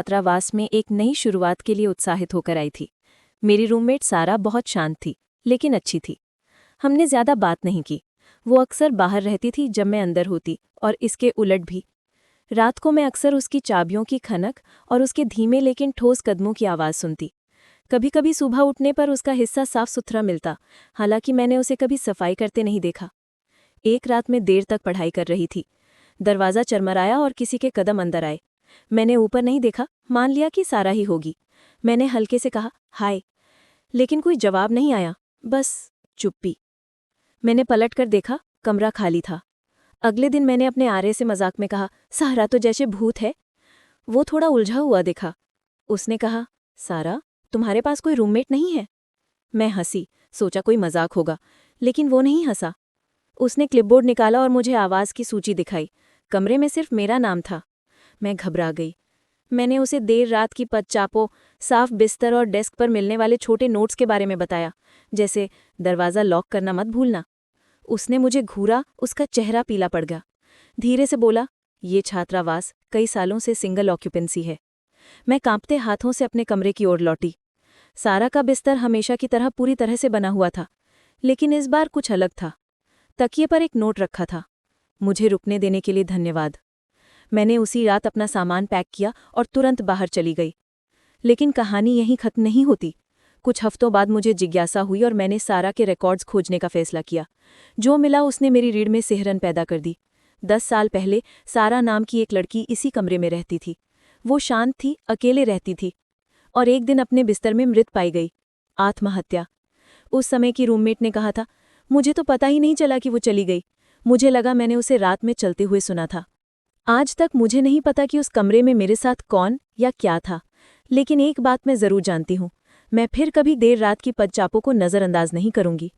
छात्रावास में एक नई शुरुआत के लिए उत्साहित होकर आई थी। मेरी रूममेट सारा बहुत शांत थी, लेकिन अच्छी थी। हमने ज्यादा बात नहीं की। वो अक्सर बाहर रहती थी जब मैं अंदर होती, और इसके उलट भी। रात को मैं अक्सर उसकी चाबियों की खनक और उसके धीमे लेकिन ठोस कदमों की आवाज़ सुनती। कभी कभी सुबह उठने पर उसका हिस्सा साफ सुथरा मिलता, हालांकि मैंने उसे कभी सफाई करते नहीं देखा। एक रात में देर तक पढ़ाई कर रही थी। दरवाज़ा चरमराया और किसी के कदम अंदर आए। मैंने ऊपर नहीं देखा, मान लिया कि सारा ही होगी। मैंने हल्के से कहा, हाय, लेकिन कोई जवाब नहीं आया, बस चुप्पी। मैंने पलटकर देखा, कमरा खाली था। अगले दिन मैंने अपने आर्य से मजाक में कहा, सारा तो जैसे भूत है। वो थोड़ा उलझा हुआ दिखा। उसने कहा, सारा, तुम्हारे पास कोई रूममेट नहीं है? मैं हंसी, सोचा कोई मजाक होगा, लेकिन वो नहीं हंसा। उसने क्लिपबोर्ड निकाला और मुझे आवाज़ की सूची दिखाई। कमरे में सिर्फ मेरा नाम था। मैं घबरा गई। मैंने उसे देर रात की पदचापों, साफ बिस्तर और डेस्क पर मिलने वाले छोटे नोट्स के बारे में बताया, जैसे दरवाज़ा लॉक करना मत भूलना। उसने मुझे घूरा, उसका चेहरा पीला पड़ गया। धीरे से बोला, ये छात्रावास कई सालों से सिंगल ऑक्यूपेंसी है। मैं कांपते हाथों से अपने कमरे की ओर लौटी। सारा का बिस्तर हमेशा की तरह पूरी तरह से बना हुआ था, लेकिन इस बार कुछ अलग था। तकिए पर एक नोट रखा था, मुझे रुकने देने के लिए धन्यवाद। मैंने उसी रात अपना सामान पैक किया और तुरंत बाहर चली गई। लेकिन कहानी यहीं खत्म नहीं होती। कुछ हफ्तों बाद मुझे जिज्ञासा हुई और मैंने सारा के रिकॉर्ड्स खोजने का फैसला किया। जो मिला उसने मेरी रीढ़ में सिहरन पैदा कर दी। 10 साल पहले सारा नाम की एक लड़की इसी कमरे में रहती थी। वो शांत थी, अकेले रहती थी, और एक दिन अपने बिस्तर में मृत पाई गई। आत्महत्या। उस समय की रूममेट ने कहा था, मुझे तो पता ही नहीं चला कि वो चली गई। मुझे लगा मैंने उसे रात में चलते हुए सुना था। आज तक मुझे नहीं पता कि उस कमरे में मेरे साथ कौन या क्या था, लेकिन एक बात मैं जरूर जानती हूँ, मैं फिर कभी देर रात की पदचापों को नज़रअंदाज नहीं करूंगी।